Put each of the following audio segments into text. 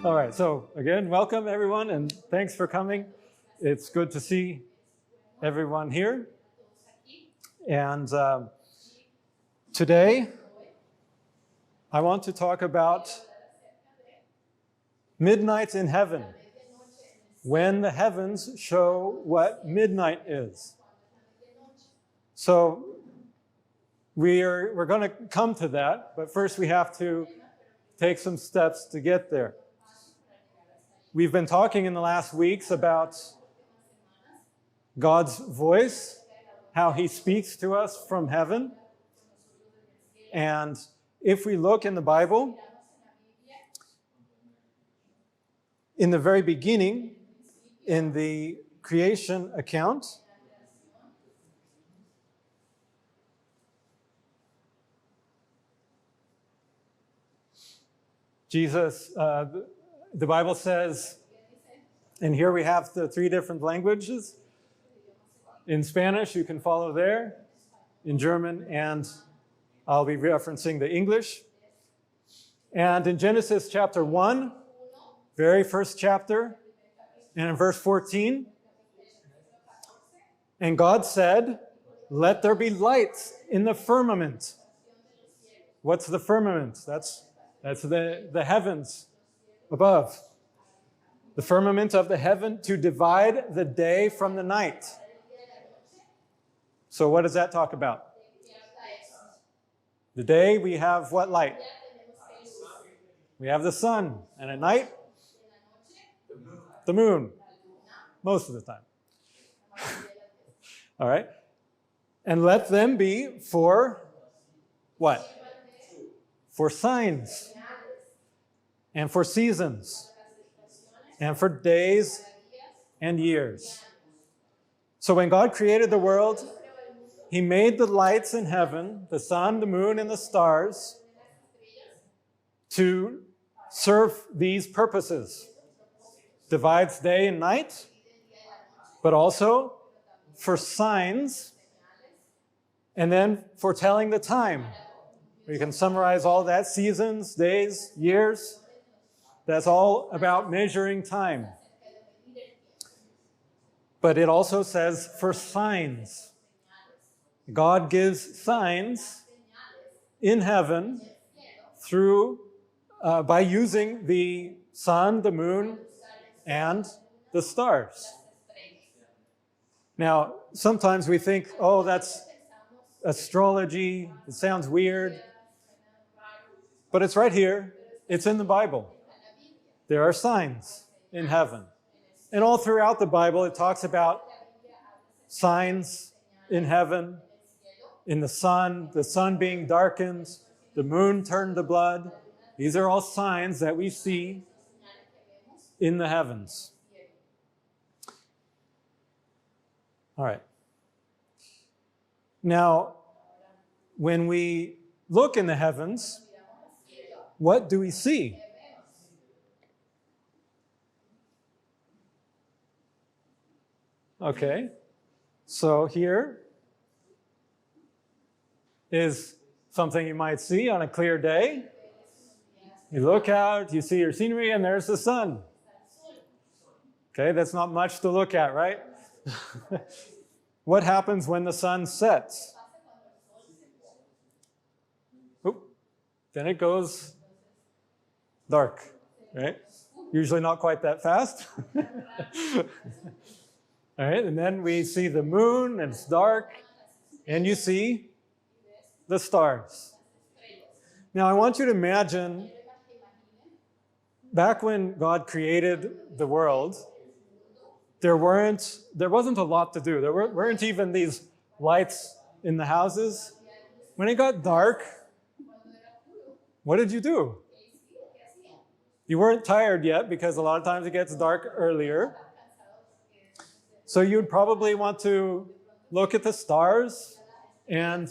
All right, so again, welcome everyone, and thanks for coming. It's good to see everyone here. And today, I want to talk about midnight in heaven, when the heavens show what midnight is. So we're going to come to that, but first we have to take some steps to get there. We've been talking in the last weeks about God's voice, how he speaks to us from heaven. And if we look in the Bible, in the very beginning, in the creation account, Jesus, the Bible says, and here we have the three different languages. In Spanish, you can follow there. In German, and I'll be referencing the English. And in Genesis chapter 1, very first chapter, and in verse 14, and God said, "Let there be light in the firmament." What's the firmament? That's the heavens above. The firmament of the heaven to divide the day from the night. So what does that talk about? The day we have what light? We have the sun. And at night? The moon. Most of the time. All right. And let them be for what? For signs. And for seasons. And for days and years. So when God created the world, he made the lights in heaven, the sun, the moon, and the stars, to serve these purposes. Divides day and night, but also for signs, and then for telling the time. We can summarize all that, seasons, days, years. That's all about measuring time. But it also says for signs. God gives signs in heaven through by using the sun, the moon, and the stars. Now, sometimes we think, oh, that's astrology. It sounds weird. But it's right here. It's in the Bible. There are signs in heaven. And all throughout the Bible, it talks about signs in heaven, in the sun being darkened, the moon turned to blood. These are all signs that we see in the heavens. All right. Now, when we look in the heavens, what do we see? Okay, so here is something you might see on a clear day. You look out, you see your scenery, and there's the sun. Okay, that's not much to look at, right? What happens when the sun sets? Oop, then it goes dark, right? Usually not quite that fast. All right, and then we see the moon, and it's dark, and you see the stars. Now, I want you to imagine, back when God created the world, there wasn't a lot to do. There weren't even these lights in the houses. When it got dark, what did you do? You weren't tired yet, because a lot of times it gets dark earlier. So you'd probably want to look at the stars, and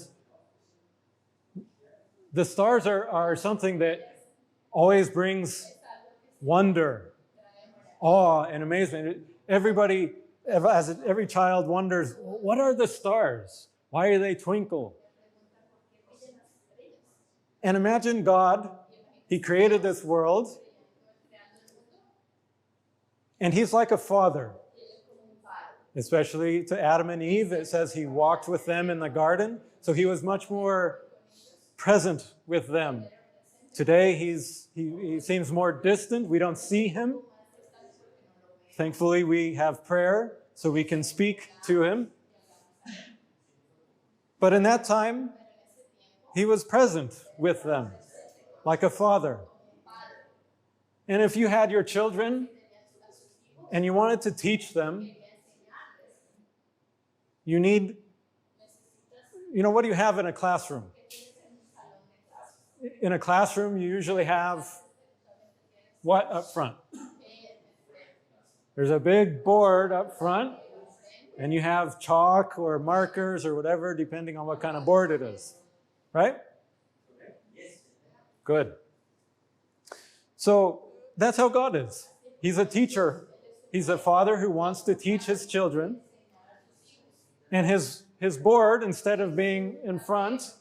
the stars are something that always brings wonder, awe, and amazement. Everybody, every child wonders, what are the stars? Why do they twinkle? And imagine God, he created this world, And he's like a father, especially to Adam and Eve. It says he walked with them in the garden, so he was much more present with them. Today, he seems more distant. We don't see him. Thankfully, we have prayer, so we can speak to him. But in that time, he was present with them, like a father. And if you had your children and you wanted to teach them, you need, what do you have in a classroom? In a classroom, you usually have what up front? There's a big board up front, and you have chalk or markers or whatever, depending on what kind of board it is. Right? Good. So that's how God is. He's a teacher. He's a father who wants to teach his children. And his board, instead of being in front,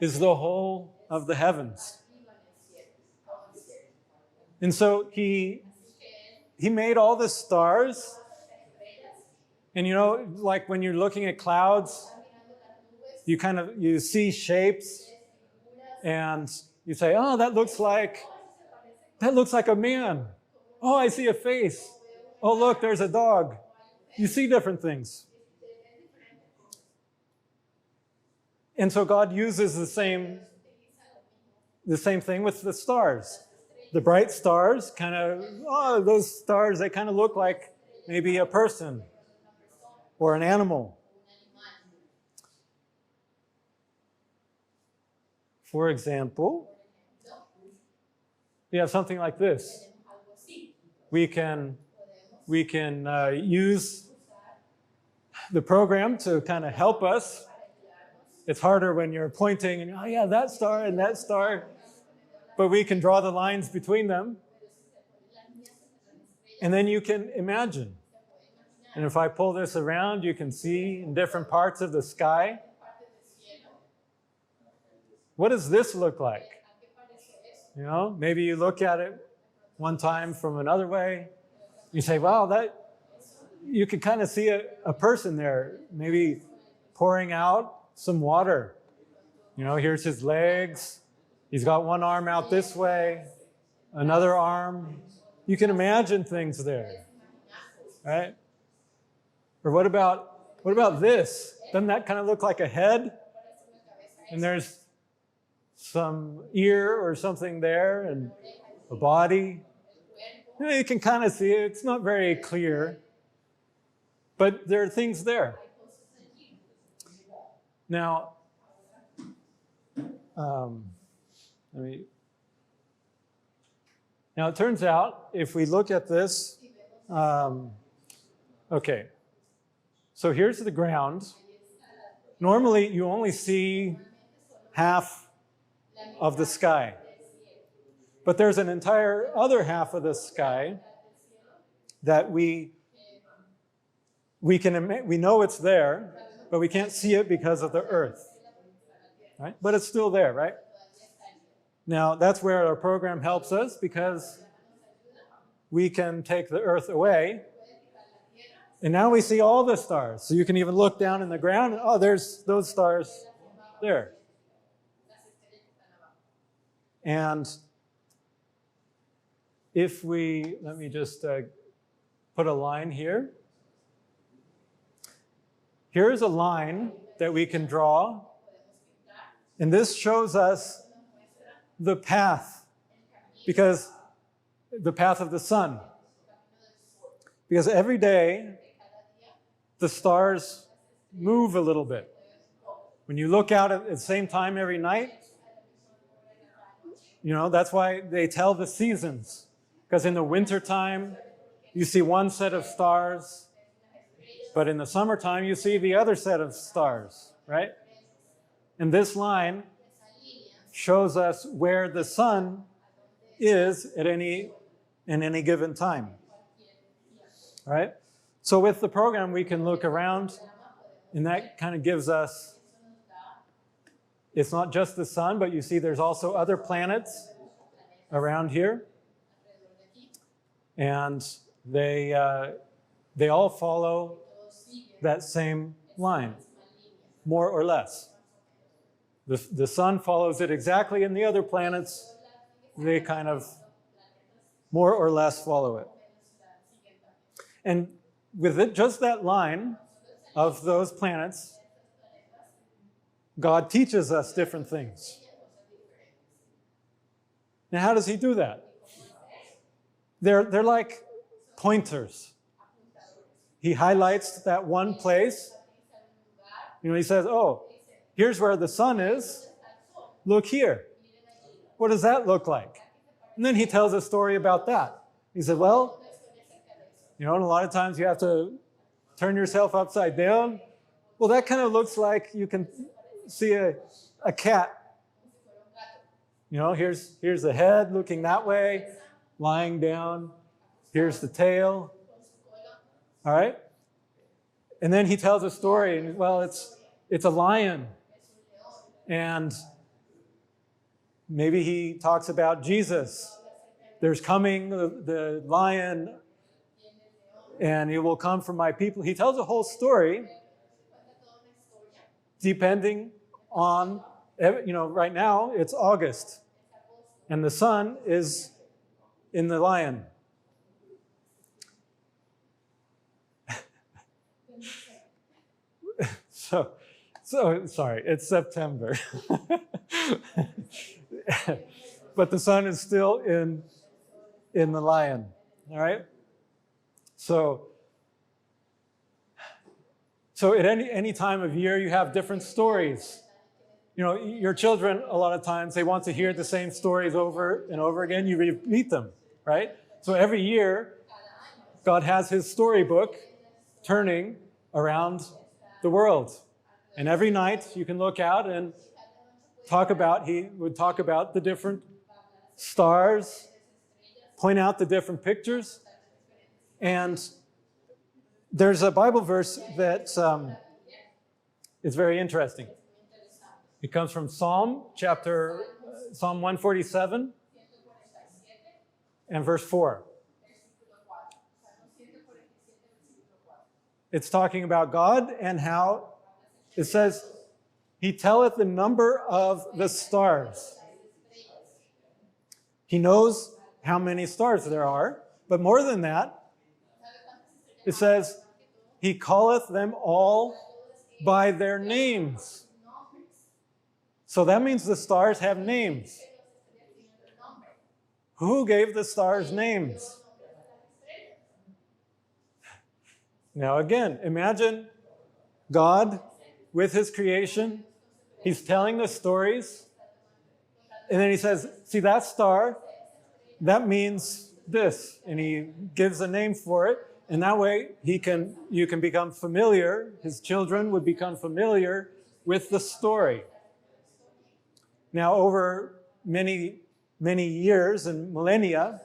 is the whole of the heavens. And so he made all the stars. And like when you're looking at clouds, you see shapes, and you say, oh, that looks like a man. Oh, I see a face. Oh, look, there's a dog. You see different things. And so God uses the same thing with the stars. The bright stars those stars, they kind of look like maybe a person or an animal. For example, we have something like this. We can use the program to kind of help us. It's harder when you're pointing and, oh yeah, that star and that star. But we can draw the lines between them. And then you can imagine. And if I pull this around, you can see in different parts of the sky. What does this look like? Maybe you look at it one time from another way. You say, wow, you can kind of see a person there, maybe pouring out some water. Here's his legs. He's got one arm out this way, another arm. You can imagine things there, right? Or what about this? Doesn't that kind of look like a head? And there's some ear or something there, and a body. You can kind of see it. It's not very clear, but there are things there. Now, now it turns out, if we look at this, okay, so here's the ground. Normally, you only see half of the sky, but there's an entire other half of the sky that we know it's there, but we can't see it because of the earth, right? But it's still there, right? Now, that's where our program helps us, because we can take the earth away, and now we see all the stars. So you can even look down in the ground, and oh, there's those stars there. And if let me just put a line here. Here's a line that we can draw, and this shows us the path, because the path of the sun. Because every day, the stars move a little bit. When you look out at the same time every night, that's why they tell the seasons. Because in the wintertime, you see one set of stars, but in the summertime, you see the other set of stars, right? And this line shows us where the sun is in any given time, right? So with the program, we can look around, and that kind of gives us, it's not just the sun, but you see there's also other planets around here. And They all follow that same line, more or less. The sun follows it exactly, and the other planets, they kind of more or less follow it. And with it, just that line of those planets, God teaches us different things. Now, how does he do that? They're like pointers. He highlights that one place. He says, oh, here's where the sun is. Look here. What does that look like? And then he tells a story about that. He said, well, and a lot of times you have to turn yourself upside down. Well, that kind of looks like you can see a cat. Here's the head looking that way, lying down. Here's the tail. All right? And then he tells a story, and well, it's a lion. And maybe he talks about Jesus. There's coming the lion, and he will come from my people. He tells a whole story depending on, right now it's August, and the sun is in the lion. So sorry, it's September. But the sun is still in the lion, all right? So at any time of year, you have different stories. Your children, a lot of times, they want to hear the same stories over and over again. You repeat them, right? So every year, God has his storybook turning around the world. And every night, you can look out and he would talk about the different stars, point out the different pictures. And there's a Bible verse that is very interesting. It comes from Psalm 147 and verse 4. It's talking about God and how it says, he telleth the number of the stars. He knows how many stars there are, but more than that, it says, he calleth them all by their names. So that means the stars have names. Who gave the stars names? Now again, imagine God with his creation. He's telling the stories. And then he says, see that star? That means this. And he gives a name for it. And that way you can become familiar, his children would become familiar with the story. Now, over many, many years and millennia,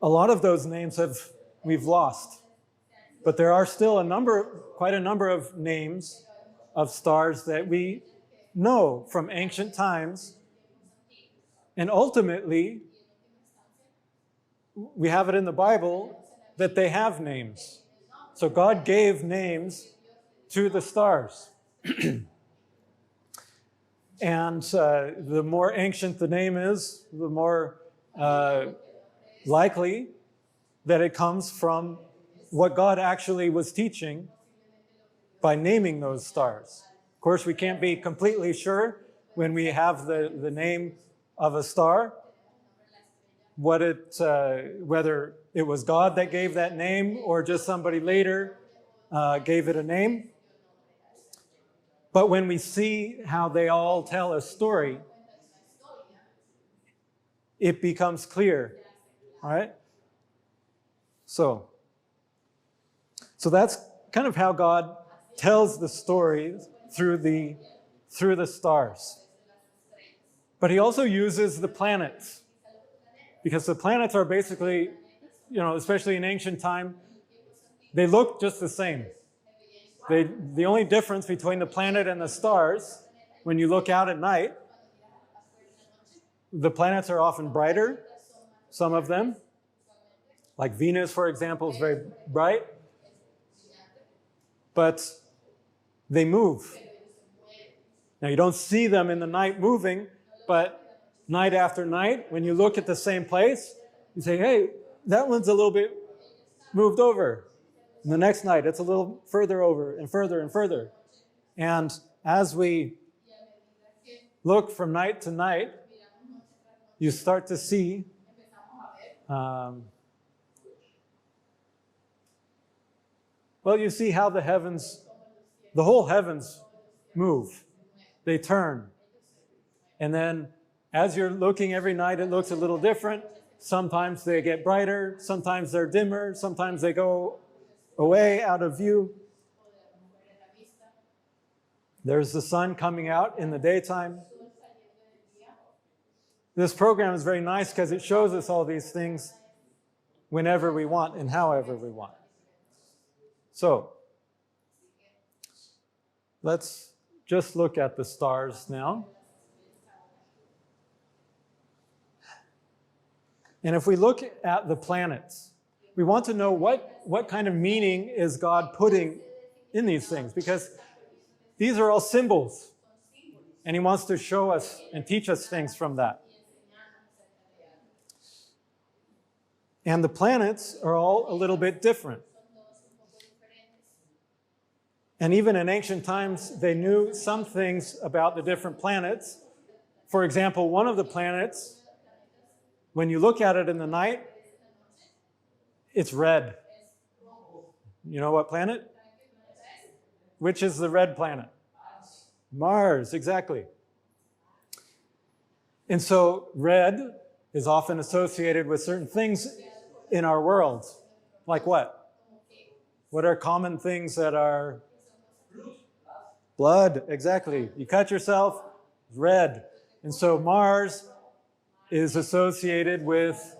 a lot of those names we've lost. But there are still quite a number of names of stars that we know from ancient times. And ultimately, we have it in the Bible that they have names. So God gave names to the stars. And the more ancient the name is, the more likely that it comes from what God actually was teaching by naming those stars. Of course, we can't be completely sure when we have the name of a star, whether it was God that gave that name or just somebody later gave it a name. But when we see how they all tell a story, it becomes clear, all right? So that's kind of how God tells the story through the stars. But he also uses the planets, because the planets are basically, especially in ancient time, they look just the same. The only difference between the planet and the stars, when you look out at night, the planets are often brighter, some of them, Like Venus, for example, is very bright, but they move. Now, you don't see them in the night moving, but night after night, when you look at the same place, you say, hey, that one's a little bit moved over. And the next night, it's a little further over and further and further. And as we look from night to night, you start to see you see how the whole heavens move. They turn. And then as you're looking every night, it looks a little different. Sometimes they get brighter, sometimes they're dimmer, sometimes they go away out of view. There's the sun coming out in the daytime. This program is very nice because it shows us all these things whenever we want and however we want. So, let's just look at the stars now. And if we look at the planets, we want to know what kind of meaning is God putting in these things, because these are all symbols, and he wants to show us and teach us things from that. And the planets are all a little bit different. And even in ancient times, they knew some things about the different planets. For example, one of the planets, when you look at it in the night, it's red. You know what planet? Which is the red planet? Mars, exactly. And so red is often associated with certain things in our world. Like what? What are common things that are blood? Exactly. You cut yourself, red. And so Mars is associated with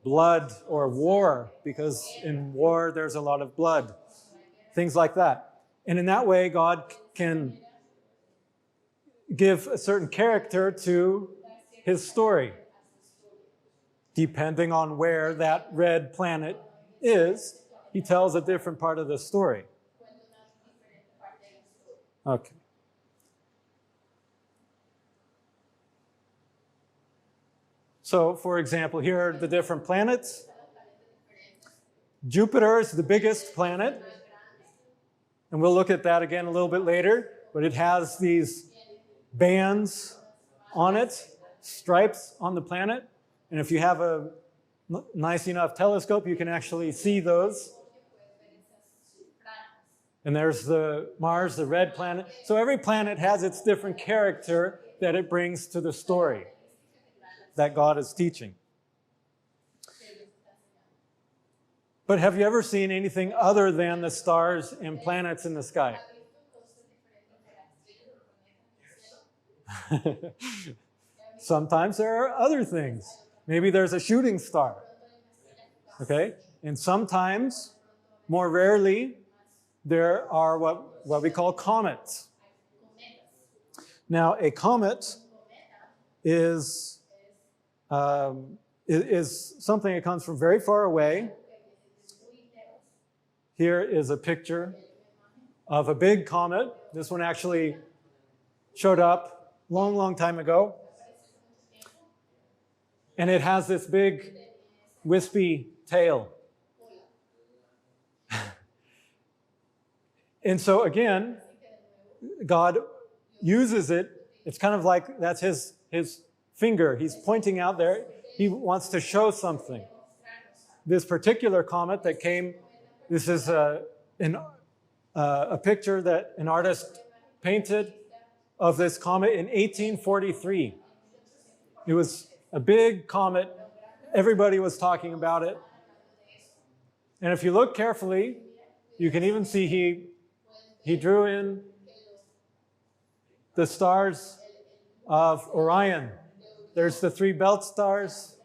blood or war, because in war there's a lot of blood. Things like that. And in that way, God can give a certain character to his story. Depending on where that red planet is, he tells a different part of the story. Okay. So, for example, here are the different planets. Jupiter is the biggest planet, and we'll look at that again a little bit later, but it has these bands on it, stripes on the planet, and if you have a nice enough telescope, you can actually see those. And there's the Mars, the red planet. So every planet has its different character that it brings to the story that God is teaching. But have you ever seen anything other than the stars and planets in the sky? Sometimes there are other things. Maybe there's a shooting star. Okay? And sometimes, more rarely, there are what we call comets. Now, a comet is something that comes from very far away. Here is a picture of a big comet. This one actually showed up a long, long time ago. And it has this big, wispy tail. And so again, God uses it. It's kind of like that's his finger. He's pointing out there. He wants to show something. This particular comet that came, this is a picture that an artist painted of this comet in 1843. It was a big comet. Everybody was talking about it. And if you look carefully, you can even see he drew in the stars of Orion. There's the 3 belt stars.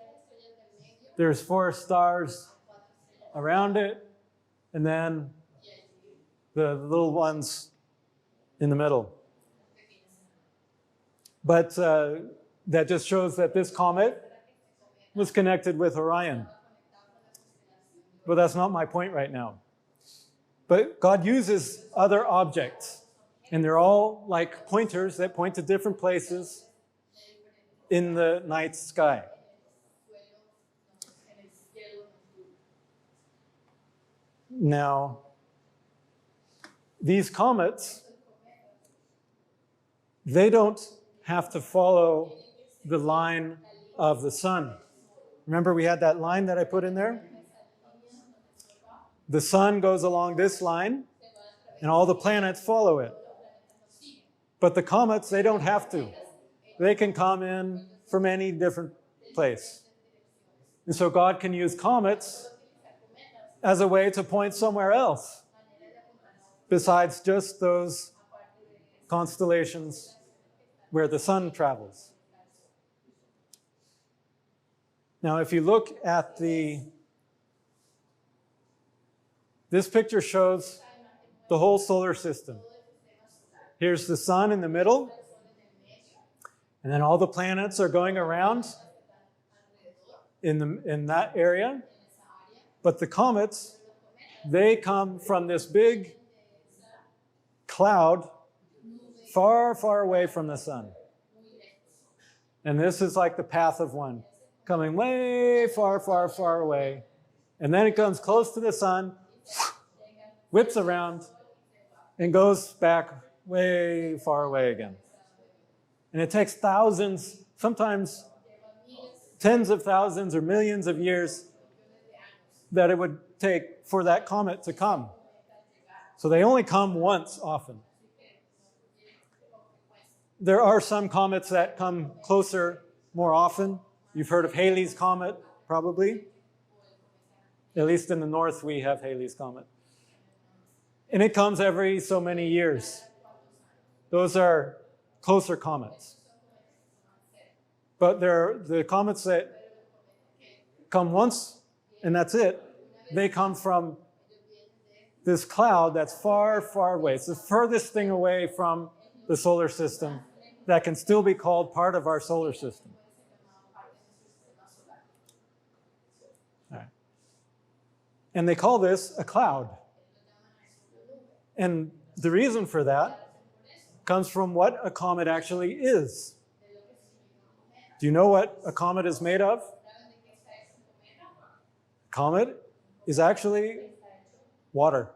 There's 4 stars around it. And then the little ones in the middle. But that just shows that this comet was connected with Orion. But that's not my point right now. But God uses other objects, and they're all like pointers that point to different places in the night sky. Now, these comets, they don't have to follow the line of the sun. Remember we had that line that I put in there? The sun goes along this line, and all the planets follow it. But the comets, they don't have to. They can come in from any different place. And so God can use comets as a way to point somewhere else, besides just those constellations where the sun travels. Now, if you look at this picture shows the whole solar system. Here's the sun in the middle, and then all the planets are going around in that area. But the comets, they come from this big cloud far, far away from the sun. And this is like the path of one, coming way far, far, far away. And then it comes close to the sun, whips around, and goes back way far away again. And it takes thousands, sometimes tens of thousands or millions of years that it would take for that comet to come. So they only come once often. There are some comets that come closer more often. You've heard of Halley's Comet, probably. At least in the north, we have Halley's Comet. And it comes every so many years. Those are closer comets. But there are the comets that come once, and that's it. They come from this cloud that's far, far away. It's the furthest thing away from the solar system that can still be called part of our solar system. All right. And they call this a cloud. And the reason for that comes from what a comet actually is. Do you know what a comet is made of? A comet is actually water.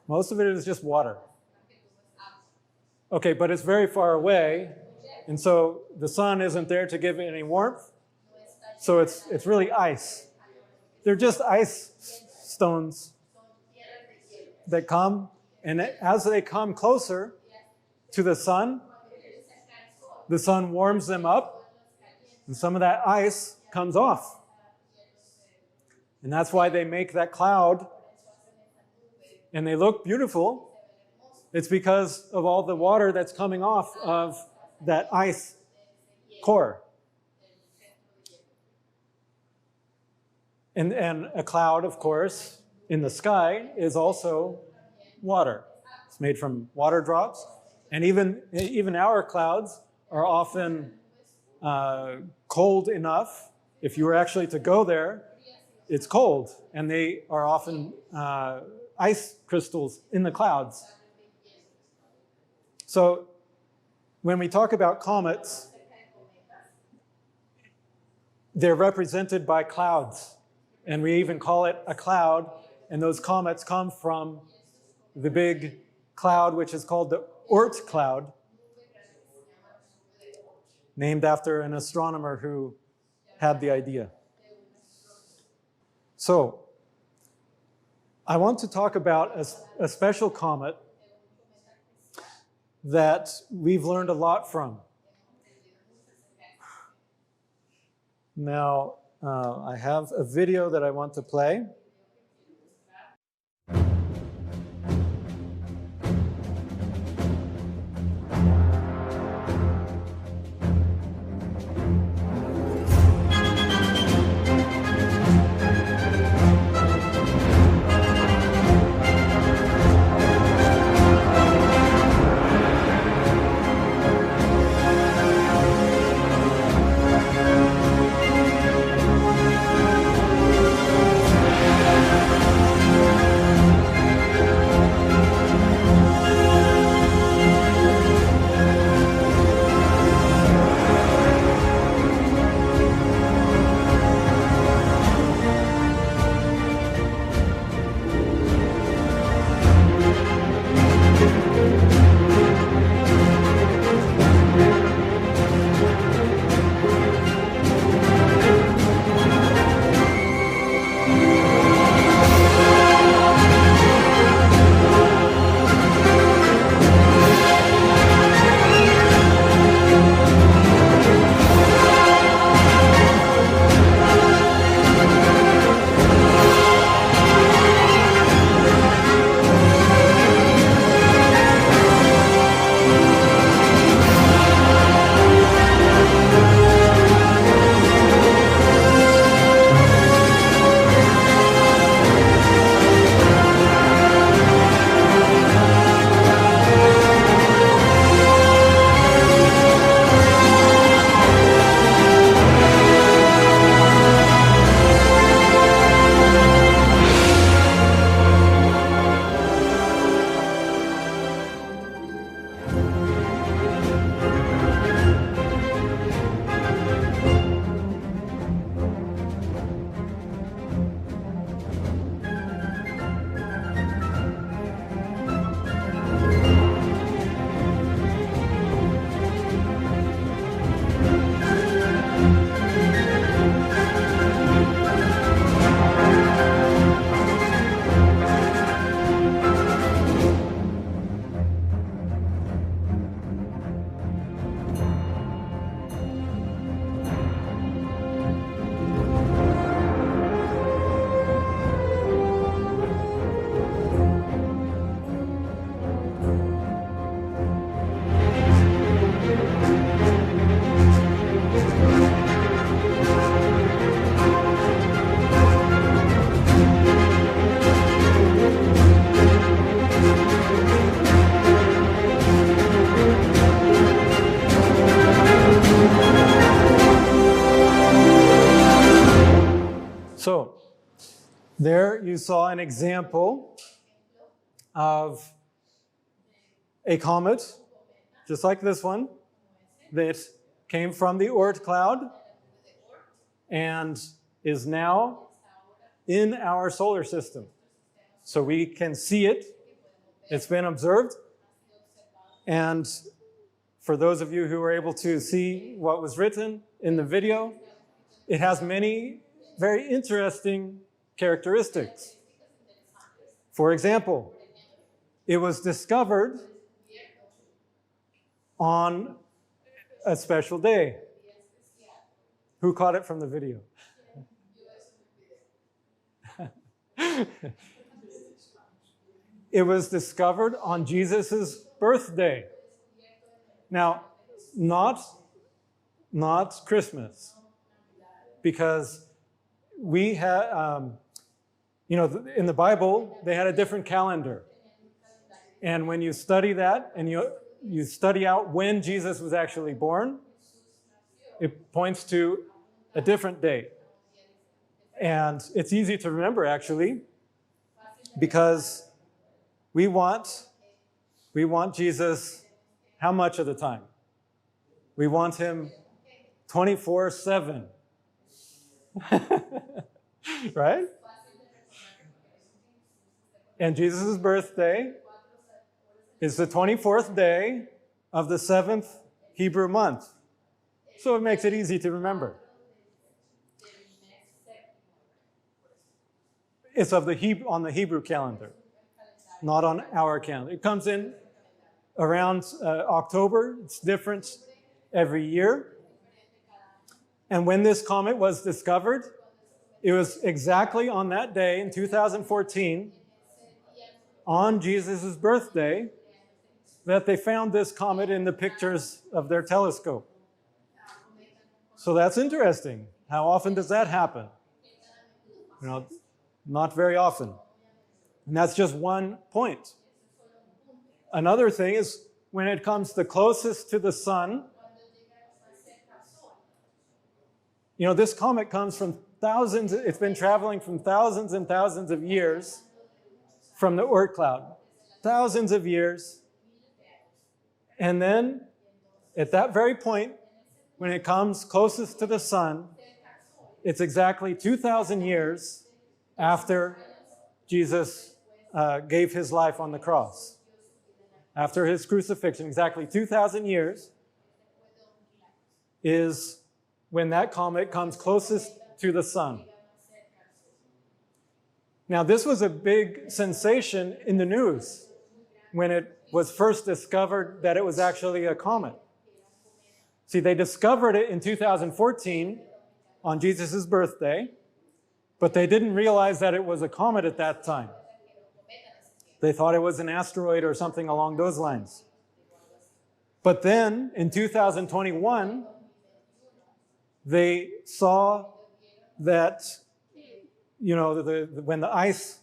Most of it is just water. Okay, but it's very far away, and so the sun isn't there to give it any warmth, so it's really ice. They're just ice stones that come, and as they come closer to the sun warms them up, and some of that ice comes off. And that's why they make that cloud, and they look beautiful. It's because of all the water that's coming off of that ice core. And a cloud, of course, in the sky is also water. It's made from water drops. And even our clouds are often cold enough. If you were actually to go there, it's cold. And they are often ice crystals in the clouds. So when we talk about comets, they're represented by clouds. And we even call it a cloud. And those comets come from the big cloud, which is called the Oort cloud, named after an astronomer who had the idea. So I want to talk about a special comet that we've learned a lot from. Now, I have a video that I want to play. There you saw an example of a comet, just like this one, that came from the Oort cloud and is now in our solar system. So we can see it. It's been observed. And for those of you who were able to see what was written in the video, it has many very interesting characteristics. For example, it was discovered on a special day. Who caught it from the video? It was discovered on Jesus' birthday. Now, not Christmas, because we had, in the Bible, they had a different calendar. And when you study that and you study out when Jesus was actually born, it points to a different date. And it's easy to remember, actually, because we want Jesus how much of the time? We want him 24/7. Right? And Jesus' birthday is the 24th day of the 7th Hebrew month. So it makes it easy to remember. It's on the Hebrew calendar, not on our calendar. It comes in around October. It's different every year. And when this comet was discovered, it was exactly on that day in 2014, on Jesus' birthday, that they found this comet in the pictures of their telescope. So that's interesting. How often does that happen? Not very often. And that's just one point. Another thing is when it comes the closest to the sun, this comet comes from thousands, it's been traveling from thousands and thousands of years from the Oort cloud. Thousands of years. And then at that very point, when it comes closest to the sun, it's exactly 2,000 years after Jesus gave his life on the cross. After his crucifixion, exactly 2,000 years is when that comet comes closest to the sun. Now, this was a big sensation in the news when it was first discovered that it was actually a comet. See, they discovered it in 2014 on Jesus' birthday, but they didn't realize that it was a comet at that time. They thought it was an asteroid or something along those lines. But then, in 2021, they saw that, when the ice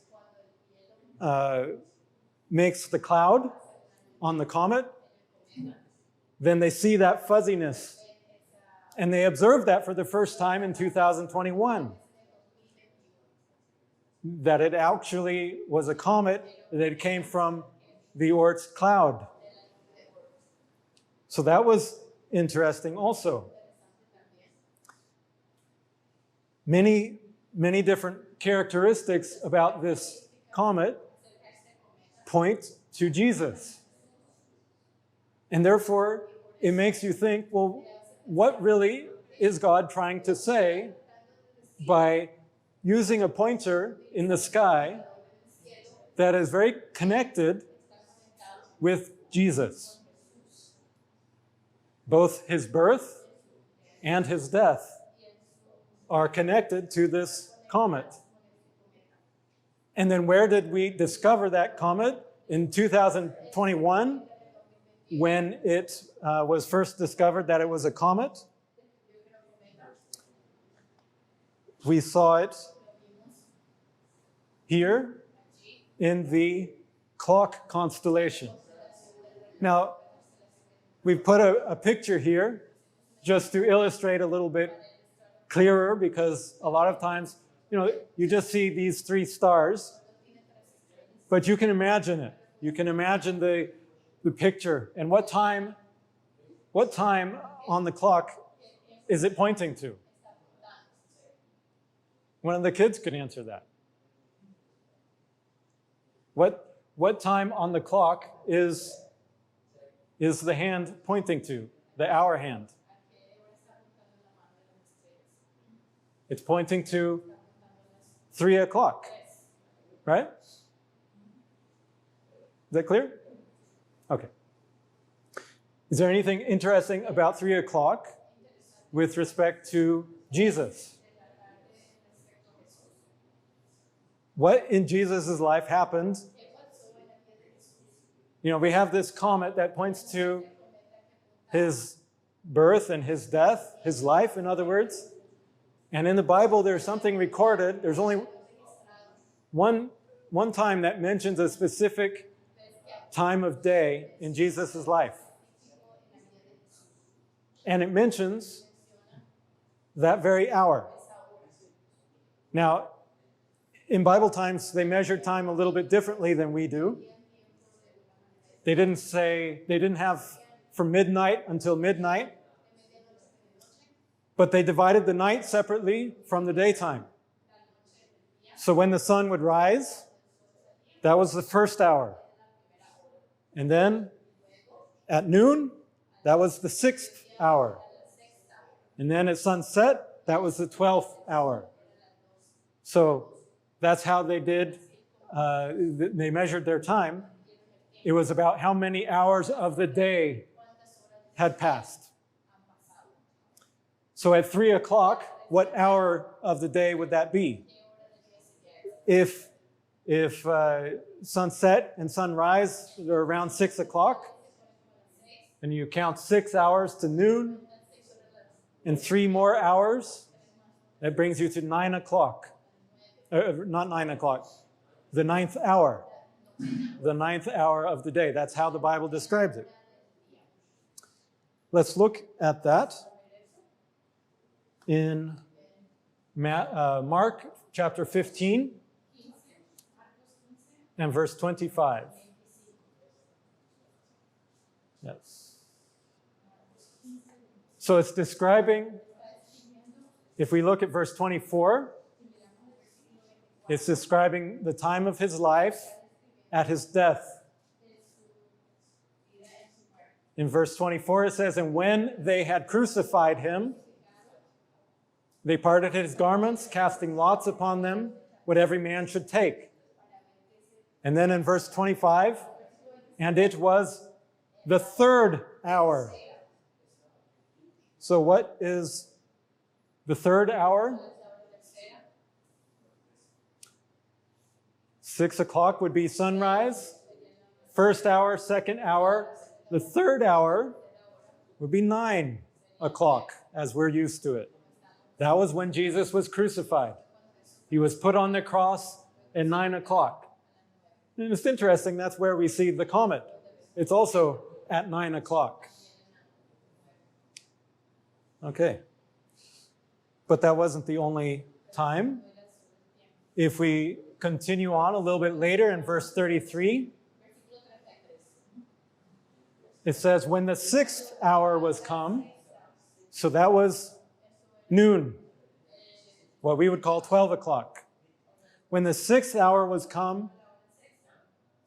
makes the cloud on the comet, then they see that fuzziness. And they observed that for the first time in 2021. That it actually was a comet that came from the Oort cloud. So that was interesting also. Many different characteristics about this comet point to Jesus. And therefore, it makes you think, well, what really is God trying to say by using a pointer in the sky that is very connected with Jesus? Both his birth and his death are connected to this comet. And then where did we discover that comet? In 2021, when it was first discovered that it was a comet. We saw it here in the clock constellation. Now, we've put a picture here just to illustrate a little bit clearer, because a lot of times you just see these three stars, but you can imagine it. You can imagine the picture. And what time on the clock is it pointing to? One of the kids could answer that. What time on the clock is the hand pointing to, the hour hand? It's pointing to 3 o'clock, right? Is that clear? Okay. Is there anything interesting about 3 o'clock with respect to Jesus? What in Jesus' life happened? We have this comet that points to his birth and his death, his life, in other words. And in the Bible, there's something recorded. There's only one time that mentions a specific time of day in Jesus' life. And it mentions that very hour. Now, in Bible times, they measured time a little bit differently than we do. They didn't have from midnight until midnight, but they divided the night separately from the daytime. So when the sun would rise, that was the first hour. And then at noon, that was the 6th hour. And then at sunset, that was the 12th hour. So that's how they did, they measured their time. It was about how many hours of the day had passed. So at 3 o'clock, what hour of the day would that be? If sunset and sunrise are around 6 o'clock, and you count 6 hours to noon, and 3 more hours, that brings you to 9 o'clock. Not 9 o'clock, the 9th hour. The 9th hour of the day. That's how the Bible describes it. Let's look at that in Mark chapter 15 and verse 25. Yes. So it's describing, if we look at verse 24, it's describing the time of his life at his death. In verse 24, it says, "And when they had crucified him, they parted his garments, casting lots upon them, what every man should take." And then in verse 25, "And it was the 3rd hour." So what is the 3rd hour? 6 o'clock would be sunrise. 1st hour, 2nd hour. The 3rd hour would be 9 o'clock, as we're used to it. That was when Jesus was crucified. He was put on the cross at 9 o'clock. And it's interesting, that's where we see the comet. It's also at 9 o'clock. Okay. But that wasn't the only time. If we continue on a little bit later in verse 33, it says, "When the 6th hour was come," so that was noon, what we would call 12 o'clock. "When the 6th hour was come,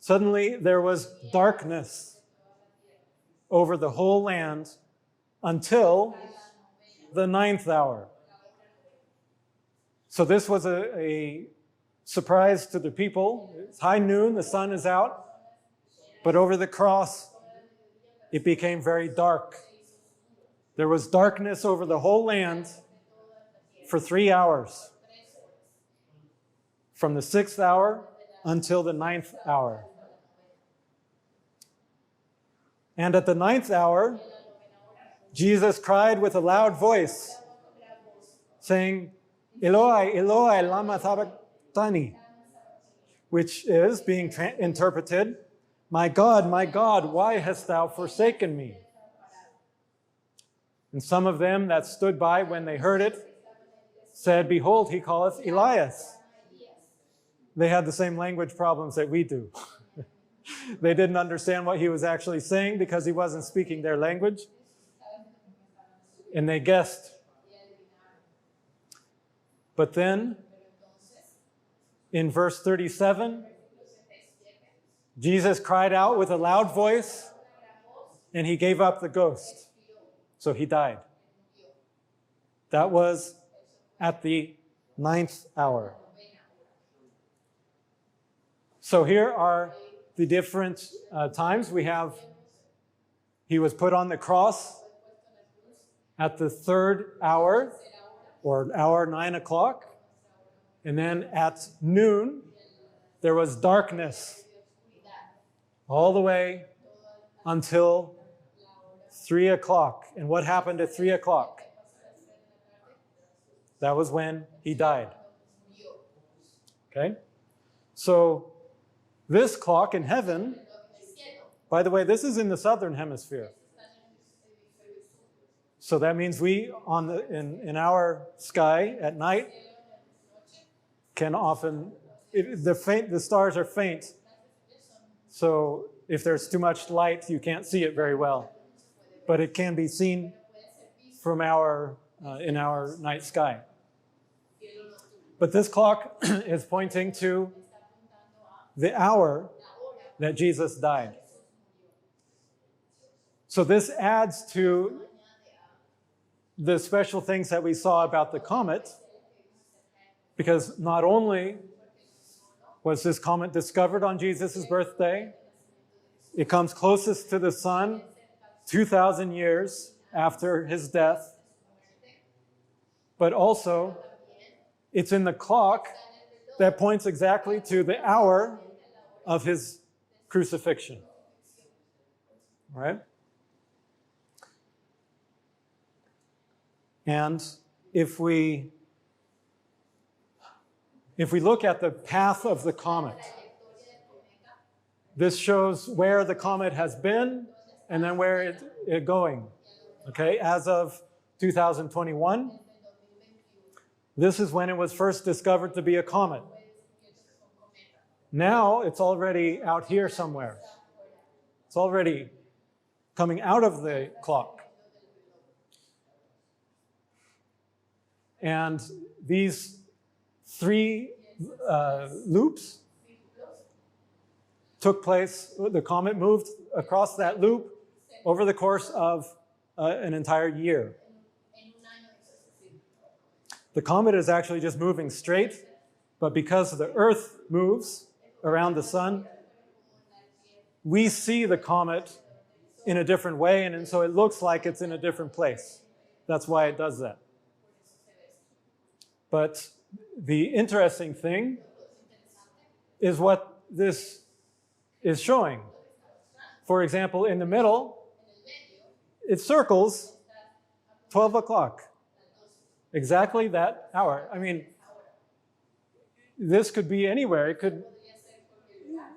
suddenly there was darkness over the whole land until the 9th hour." So this was a surprise to the people. It's high noon, the sun is out, but over the cross, it became very dark. There was darkness over the whole land for 3 hours, from the 6th hour until the 9th hour. And at the 9th hour, Jesus cried with a loud voice, saying, "Eloi, Eloi, lama sabachthani," which is being interpreted, my God, why hast thou forsaken me?" And some of them that stood by when they heard it said, "Behold, he calleth Elias." They had the same language problems that we do. They didn't understand what he was actually saying because he wasn't speaking their language. And they guessed. But then, in verse 37, Jesus cried out with a loud voice, and he gave up the ghost. So he died. That was at the 9th hour. So here are the different times. We have, he was put on the cross at the 3rd hour, or hour 9 o'clock. And then at noon, there was darkness all the way until 3 o'clock. And what happened at 3 o'clock? That was when he died. Okay? So this clock in heaven, by the way, this is in the southern hemisphere. So that means we, in our sky at night, can often, the stars are faint. So if there's too much light, you can't see it very well. But it can be seen from in our night sky. But this clock is pointing to the hour that Jesus died. So this adds to the special things that we saw about the comet, because not only was this comet discovered on Jesus' birthday, it comes closest to the sun 2,000 years after his death, but also it's in the clock that points exactly to the hour of his crucifixion. All right? And if we look at the path of the comet, this shows where the comet has been and then where it's going. Okay, as of 2021, this is when it was first discovered to be a comet. Now it's already out here somewhere. It's already coming out of the clock. And these 3 loops took place, the comet moved across that loop over the course of an entire year. The comet is actually just moving straight, but because the Earth moves around the sun, we see the comet in a different way, and so it looks like it's in a different place. That's why it does that. But the interesting thing is what this is showing. For example, in the middle, it circles 12 o'clock. Exactly that hour. I mean, this could be anywhere.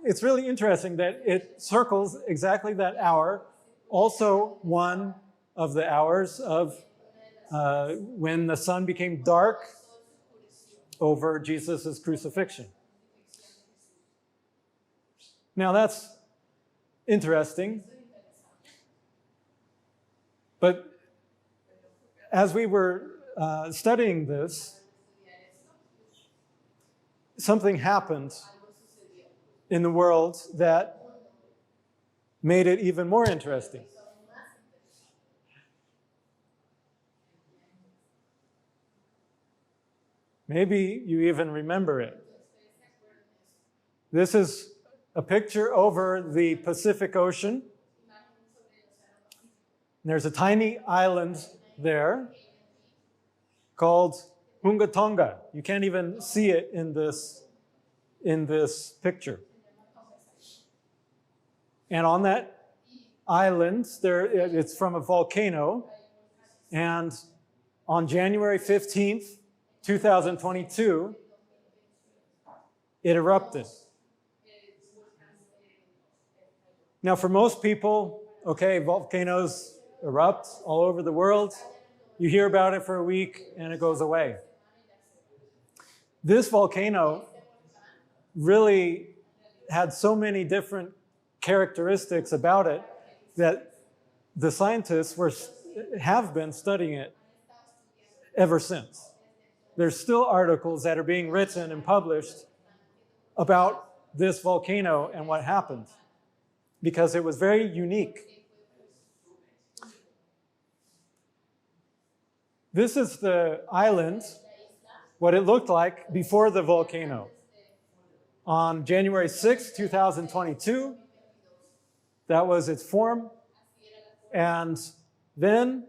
It's really interesting that it circles exactly that hour, also one of the hours of when the sun became dark over Jesus' crucifixion. Now that's interesting. But as we were studying this, something happened in the world that made it even more interesting. Maybe you even remember it. This is a picture over the Pacific Ocean. There's a tiny island there called Hunga Tonga. You can't even see it in this picture. And on that island, it's from a volcano, and on January 15th, 2022, it erupted. Now, for most people, okay, volcanoes erupt all over the world. You hear about it for a week and it goes away. This volcano really had so many different characteristics about it that the scientists have been studying it ever since. There's still articles that are being written and published about this volcano and what happened, because it was very unique. This is the island, what it looked like before the volcano. On January 6, 2022, that was its form. And then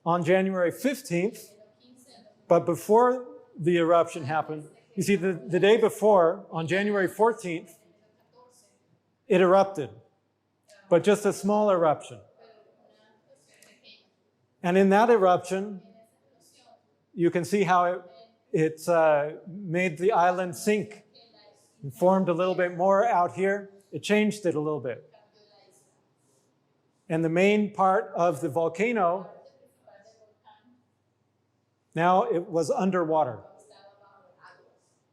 on January 15th, but before the eruption happened, you see, the day before, on January 14th, it erupted, but just a small eruption. And in that eruption, you can see how it made the island sink. It formed a little bit more out here. It changed it a little bit. And the main part of the volcano, now it was underwater.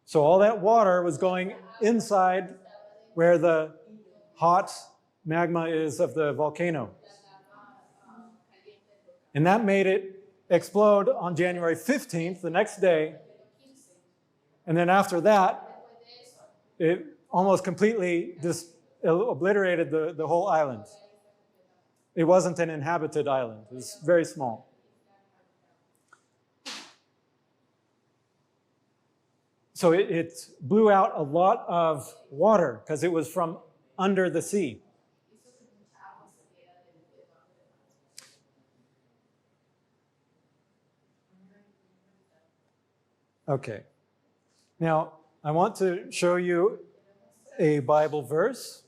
So all that water was going inside where the hot magma is of the volcano. And that made it explode on January 15th, the next day. And then after that, it almost completely just obliterated the whole island. It wasn't an inhabited island. It was very small. So it blew out a lot of water because it was from under the sea. Okay. Now, I want to show you a Bible verse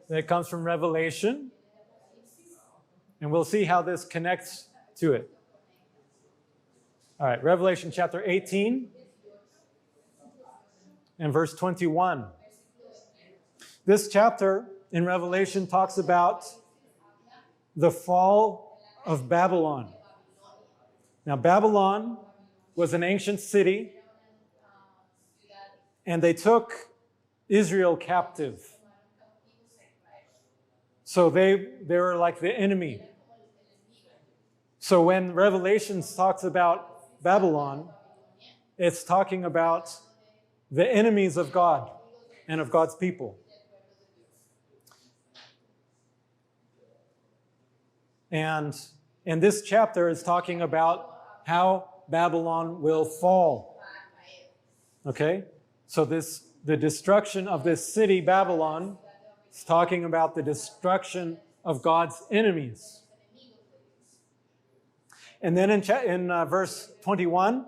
that comes from Revelation, and we'll see how this connects to it. All right, Revelation chapter 18 and verse 21. This chapter in Revelation talks about the fall of Babylon. Now, Babylon was an ancient city, and they took Israel captive. So they were like the enemy. So when Revelation talks about Babylon, it's talking about the enemies of God and of God's people. And this chapter is talking about how Babylon will fall. Okay? So the destruction of this city, Babylon, is talking about the destruction of God's enemies. And then in verse 21,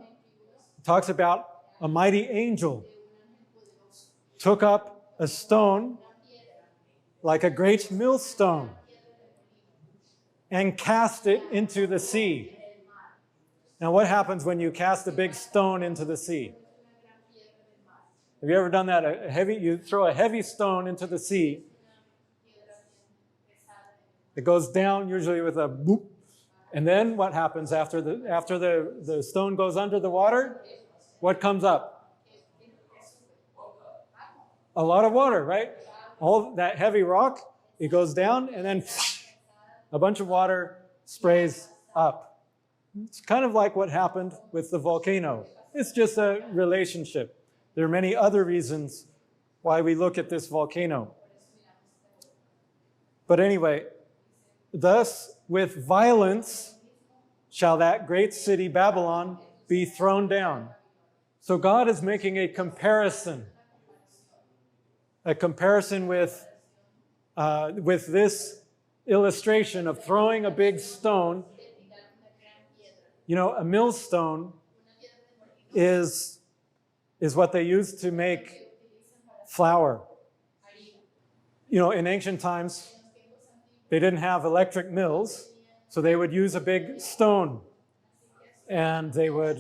it talks about a mighty angel took up a stone like a great millstone and cast it into the sea. Now, what happens when you cast a big stone into the sea? Have you ever done that? You throw a heavy stone into the sea. It goes down usually with a boop. And then what happens after the stone goes under the water? What comes up? A lot of water, right? All that heavy rock, it goes down, and then a bunch of water sprays up. It's kind of like what happened with the volcano. It's just a relationship. There are many other reasons why we look at this volcano. But anyway, thus with violence shall that great city Babylon be thrown down. So God is making a comparison with this illustration of throwing a big stone. You know, a millstone is what they used to make flour. You know, in ancient times, they didn't have electric mills, so they would use a big stone, and they would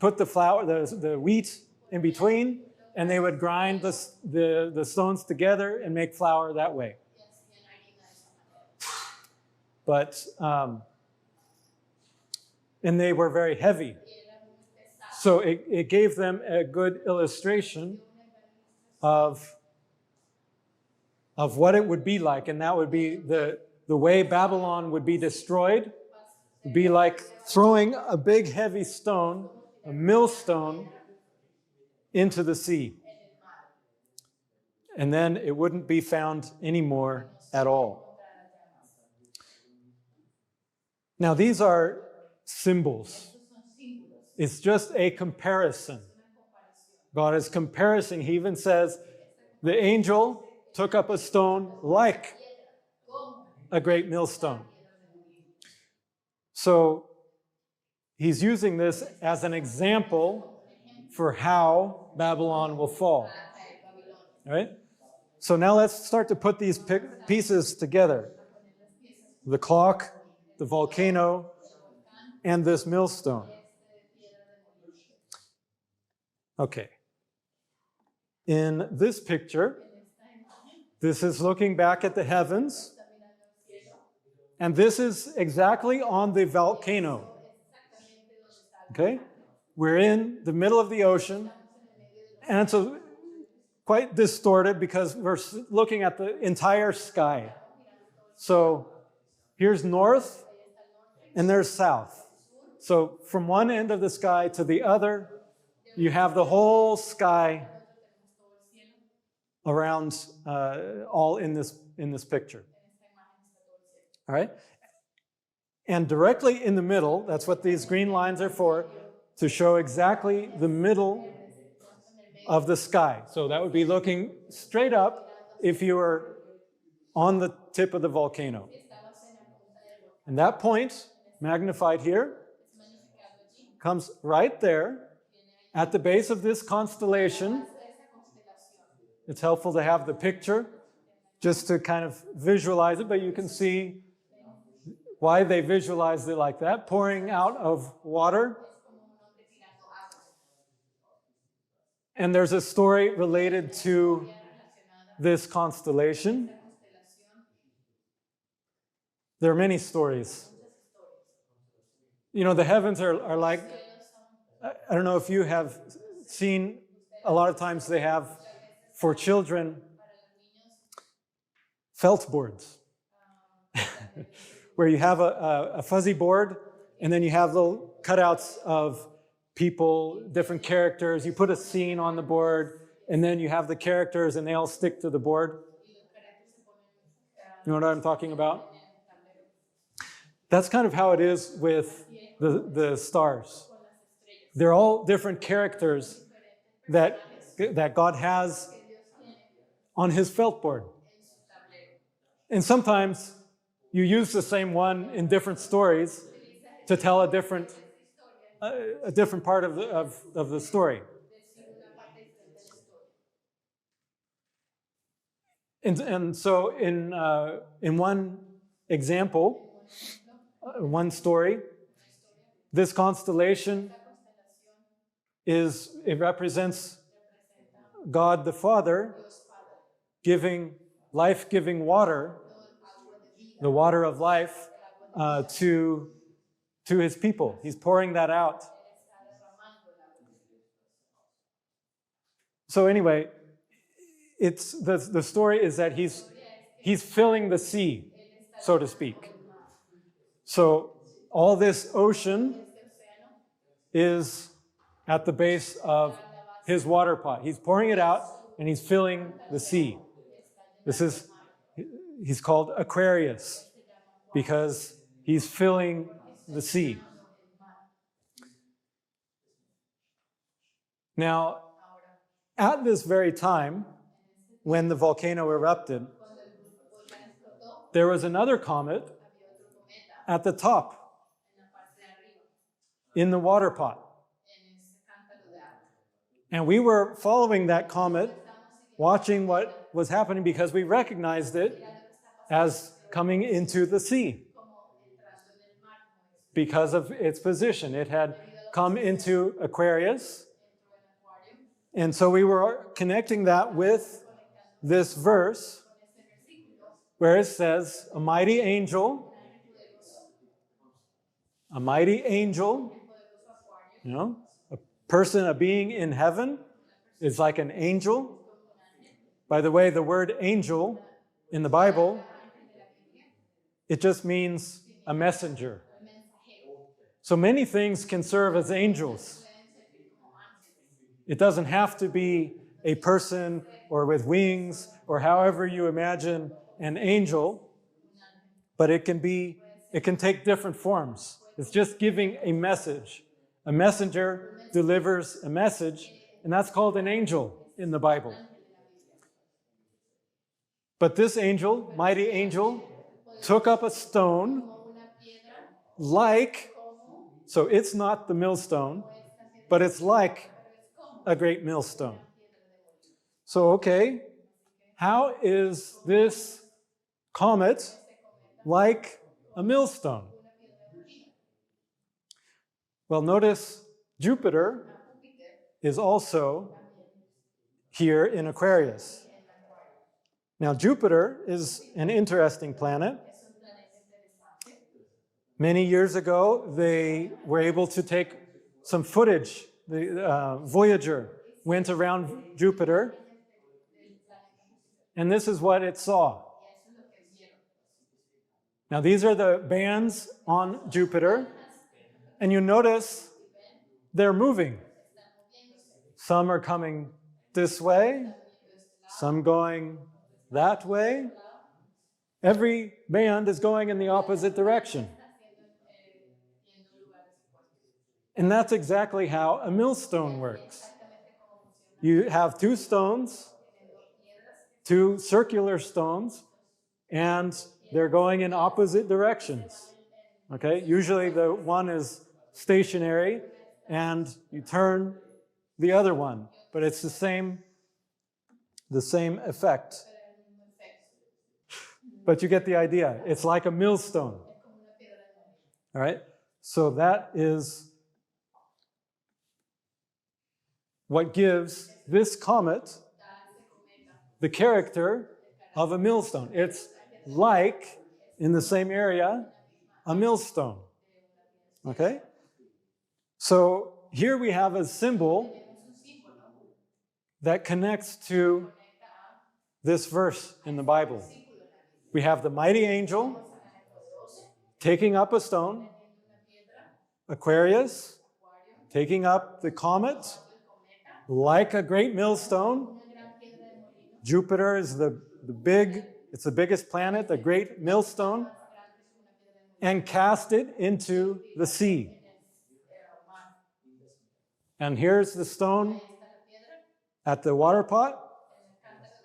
put the flour, the wheat in between, and they would grind the stones together and make flour that way. But and they were very heavy. So it gave them a good illustration of what it would be like, and that would be the way Babylon would be destroyed. Would be like throwing a big heavy stone, a millstone, into the sea. And then it wouldn't be found anymore at all. Now, these are symbols. It's just a comparison. God is comparing. He even says, the angel took up a stone like a great millstone. So he's using this as an example for how Babylon will fall. All right? So now let's start to put these pieces together. The clock, the volcano, and this millstone. Okay. In this picture, this is looking back at the heavens, and this is exactly on the volcano. Okay? We're in the middle of the ocean, and it's quite distorted because we're looking at the entire sky. So here's north, and there's south. So from one end of the sky to the other, you have the whole sky around, all in this picture. All right? And directly in the middle, that's what these green lines are for, to show exactly the middle of the sky. So that would be looking straight up if you were on the tip of the volcano. And that point, magnified here, comes right there at the base of this constellation. It's helpful to have the picture just to kind of visualize it, but you can see why they visualized it like that, pouring out of water. And there's a story related to this constellation. There are many stories. You know, the heavens are like, I don't know if you have seen, a lot of times they have, for children, felt boards, where you have a fuzzy board, and then you have little cutouts of people, different characters. You put a scene on the board, and then you have the characters, and they all stick to the board. You know what I'm talking about? That's kind of how it is with the stars. They're all different characters that God has on his felt board. And sometimes you use the same one in different stories to tell a different part of the story. And so in one example, one story, this constellation it represents God the Father giving life-giving water, the water of life, to his people. He's pouring that out. So anyway, it's the story is that he's filling the sea, so to speak. So all this ocean is at the base of his water pot. He's pouring it out, and he's filling the sea. He's called Aquarius because he's filling the sea. Now, at this very time, when the volcano erupted, there was another comet at the top in the water pot. And we were following that comet, watching what was happening because we recognized it as coming into the sea because of its position. It had come into Aquarius. And so we were connecting that with this verse where it says, a mighty angel, you know, a person, a being in heaven, is like an angel. By the way, the word angel in the Bible, it just means a messenger. So many things can serve as angels. It doesn't have to be a person or with wings or however you imagine an angel, but it can take different forms. It's just giving a message. A messenger delivers a message, and that's called an angel in the Bible. But this angel, mighty angel, took up a stone so it's not the millstone, but it's like a great millstone. So, okay, how is this comet like a millstone? Well, notice Jupiter is also here in Aquarius. Now, Jupiter is an interesting planet. Many years ago, they were able to take some footage. The Voyager went around Jupiter, and this is what it saw. Now, these are the bands on Jupiter, and you notice they're moving. Some are coming this way, some going that way. Every band is going in the opposite direction. And that's exactly how a millstone works. You have two stones, two circular stones, and they're going in opposite directions. Okay? Usually the one is stationary and you turn the other one, but it's the same effect. But you get the idea. It's like a millstone. All right? So that is what gives this comet the character of a millstone. It's like, in the same area, a millstone. Okay? So here we have a symbol that connects to this verse in the Bible. We have the mighty angel taking up a stone, Aquarius taking up the comet like a great millstone. Jupiter is it's the biggest planet, the great millstone, and cast it into the sea. And here's the stone at the water pot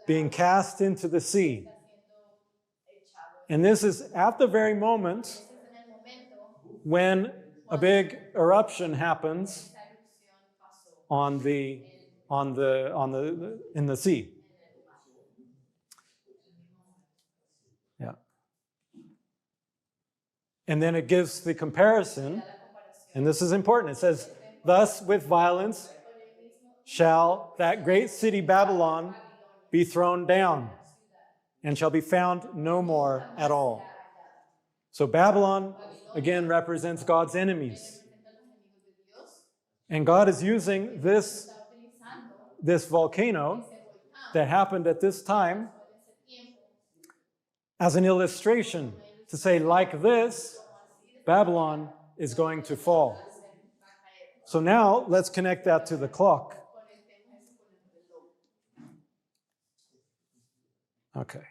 being cast into the sea. And this is at the very moment when a big eruption happens in the sea. Yeah. And then it gives the comparison, and this is important. It says, "Thus with violence shall that great city Babylon be thrown down, and shall be found no more at all." So Babylon, again, represents God's enemies. And God is using this volcano that happened at this time as an illustration to say, like this, Babylon is going to fall. So now let's connect that to the clock. Okay.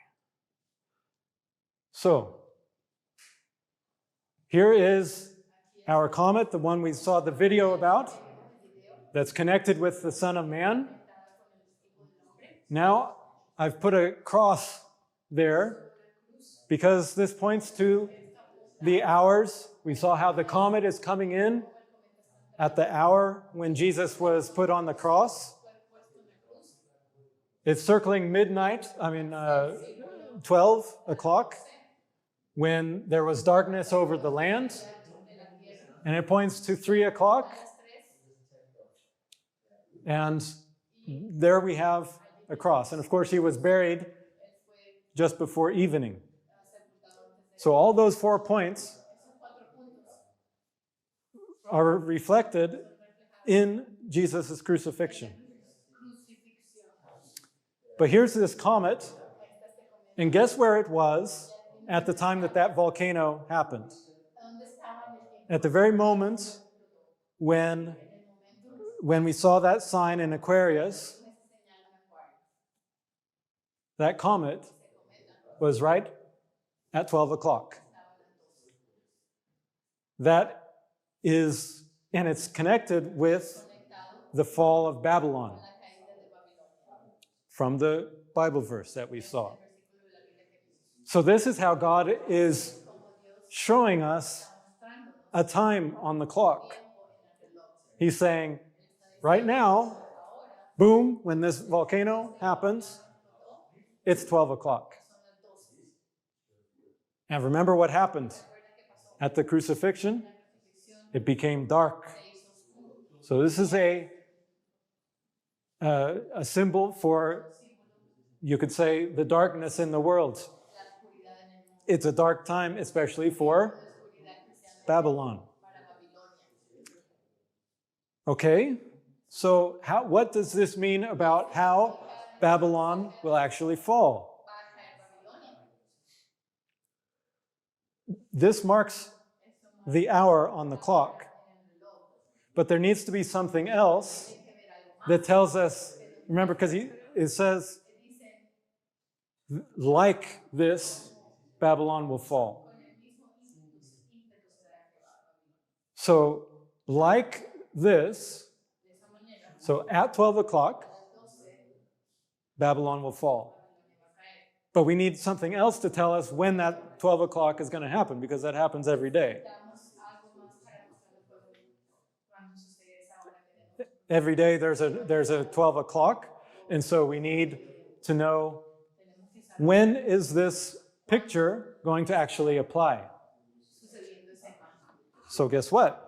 So here is our comet, the one we saw the video about, that's connected with the Son of Man. Now I've put a cross there because this points to the hours. We saw how the comet is coming in at the hour when Jesus was put on the cross. It's circling 12 o'clock, when there was darkness over the land. And it points to 3 o'clock. And there we have a cross. And of course, he was buried just before evening. So all those 4 points are reflected in Jesus' crucifixion. But here's this comet, and guess where it was at the time that that volcano happened? At the very moment when we saw that sign in Aquarius, that comet was right at 12 o'clock. That is, and it's connected with the fall of Babylon from the Bible verse that we saw. So this is how God is showing us a time on the clock. He's saying, right now, boom, when this volcano happens, it's 12 o'clock. And remember what happened at the crucifixion? It became dark. So this is a symbol for, you could say, the darkness in the world. It's a dark time, especially for Babylon. Okay, so what does this mean about how Babylon will actually fall? This marks the hour on the clock. But there needs to be something else that tells us, remember, because it says, like this, Babylon will fall. So, like this, so at 12 o'clock, Babylon will fall. But we need something else to tell us when that 12 o'clock is going to happen, because that happens every day. Every day there's a 12 o'clock, and so we need to know when is this picture going to actually apply. So guess what?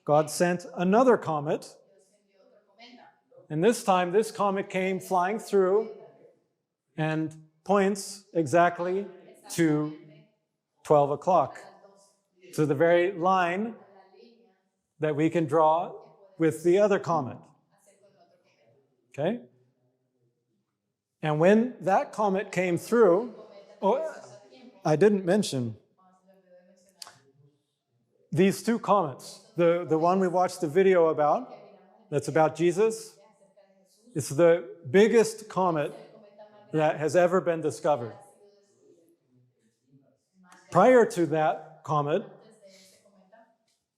God sent another comet, and this time this comet came flying through and points exactly to 12 o'clock, to the very line that we can draw with the other comet. Okay? And when that comet came through, I didn't mention these two comets. The one we watched the video about, that's about Jesus, it's the biggest comet that has ever been discovered. Prior to that comet,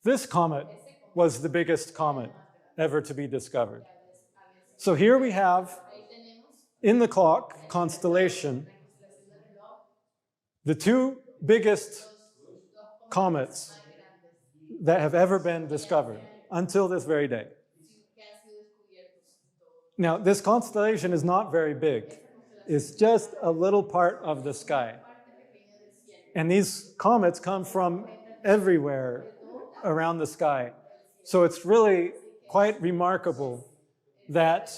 this comet was the biggest comet ever to be discovered. So here we have, in the clock constellation, the two biggest comets that have ever been discovered until this very day. Now, this constellation is not very big. It's just a little part of the sky. And these comets come from everywhere around the sky. So it's really quite remarkable that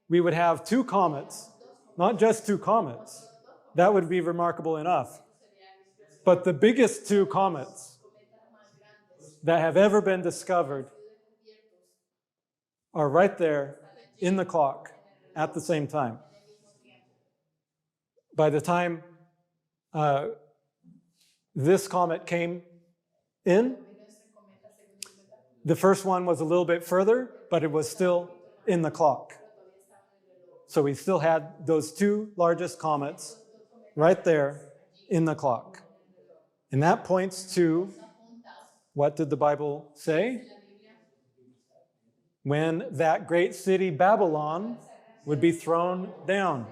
we would have two comets, not just two comets. That would be remarkable enough. But the biggest two comets that have ever been discovered are right there in the clock at the same time. By the time this comet came in, the first one was a little bit further, but it was still in the clock. So we still had those two largest comets right there in the clock. And that points to, what did the Bible say? When that great city Babylon would be thrown down.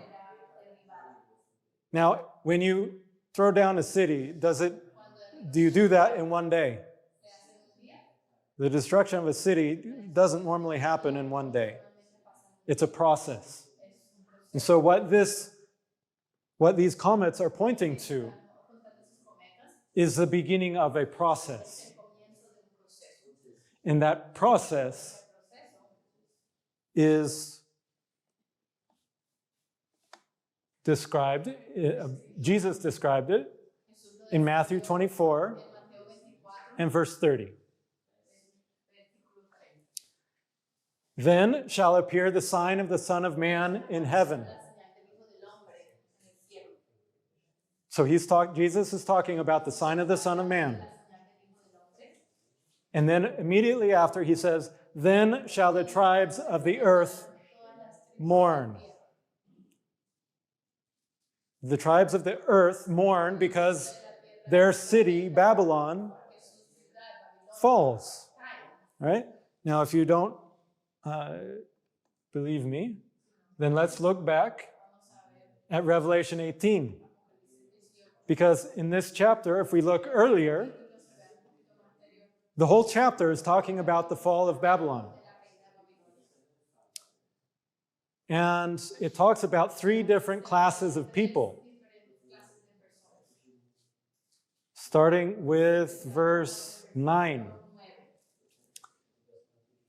Now, when you throw down a city, do you do that in one day? The destruction of a city doesn't normally happen in one day. It's a process. And so what these comets are pointing to is the beginning of a process. And that process is described, Jesus described it in Matthew 24 and verse 30. Then shall appear the sign of the Son of Man in heaven. So Jesus is talking about the sign of the Son of Man. And then immediately after he says, then shall the tribes of the earth mourn. The tribes of the earth mourn because their city, Babylon, falls. Right? Now, if you don't believe me, then let's look back at Revelation 18. Because in this chapter, if we look earlier, the whole chapter is talking about the fall of Babylon. And it talks about 3 different classes of people. Starting with verse 9.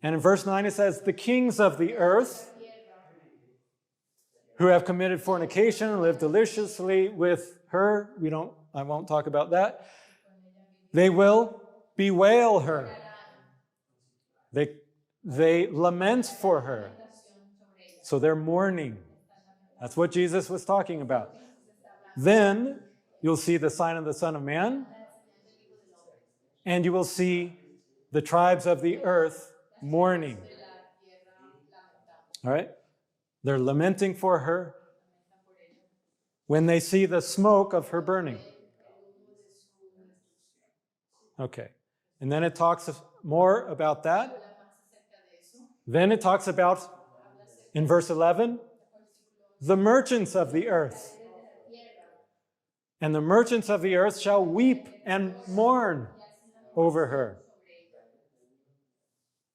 And in verse 9 it says, the kings of the earth who have committed fornication and lived deliciously with her, I won't talk about that, they will bewail her. They lament for her. So they're mourning. That's what Jesus was talking about. Then you'll see the sign of the Son of Man, and you will see the tribes of the earth mourning. All right? They're lamenting for her when they see the smoke of her burning. Okay. And then it talks more about that. Then it talks about, in verse 11, the merchants of the earth. And the merchants of the earth shall weep and mourn over her.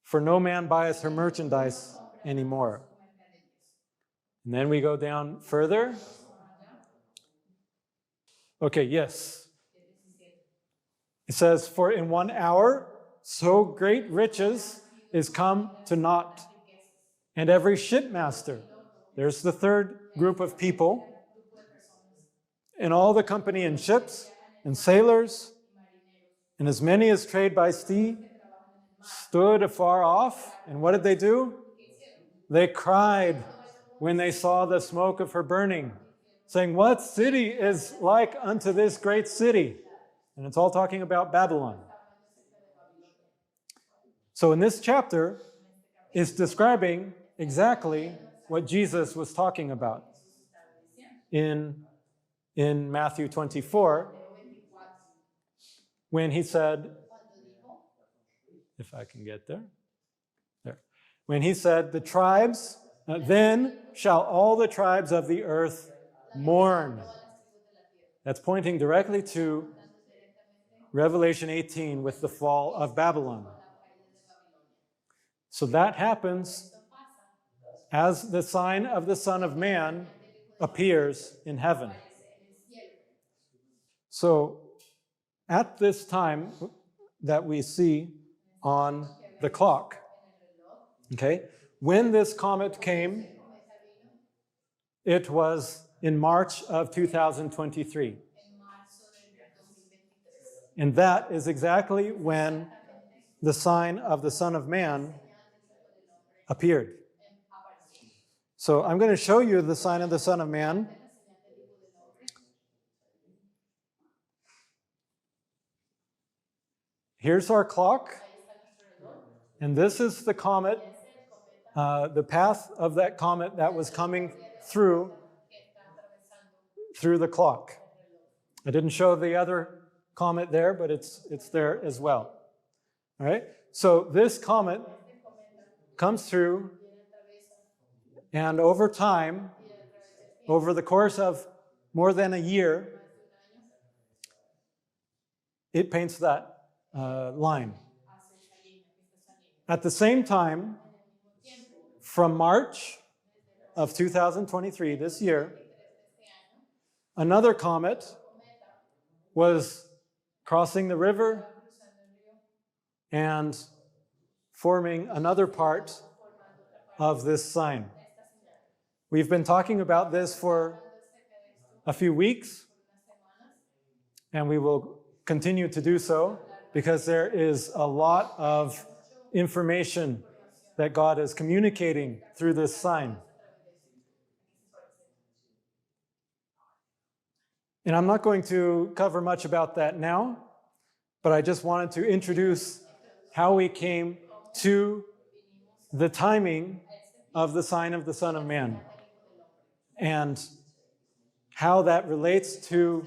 For no man buyeth her merchandise anymore. And then we go down further. Okay, yes. It says, for in 1 hour, so great riches is come to naught. And every shipmaster, there's the 3rd group of people, and all the company in ships and sailors, and as many as trade by sea, stood afar off. And what did they do? They cried when they saw the smoke of her burning, saying, what city is like unto this great city? And it's all talking about Babylon. So in this chapter, it's describing exactly what Jesus was talking about in Matthew 24, when he said, if I can get there, when he said, the tribes, then shall all the tribes of the earth mourn. That's pointing directly to Revelation 18 with the fall of Babylon. So that happens as the sign of the Son of Man appears in heaven. So at this time that we see on the clock, okay, when this comet came, it was in March of 2023. And that is exactly when the sign of the Son of Man appeared. So I'm going to show you the sign of the Son of Man. Here's our clock. And this is the comet, the path of that comet that was coming through the clock. I didn't show the other comet there, but it's there as well. All right? So this comet comes through, and over time, over the course of more than a year, it paints that line. At the same time, from March of 2023, this year, another comet was crossing the river and forming another part of this sign. We've been talking about this for a few weeks, and we will continue to do so because there is a lot of information that God is communicating through this sign. And I'm not going to cover much about that now, but I just wanted to introduce how we came to the timing of the sign of the Son of Man and how that relates to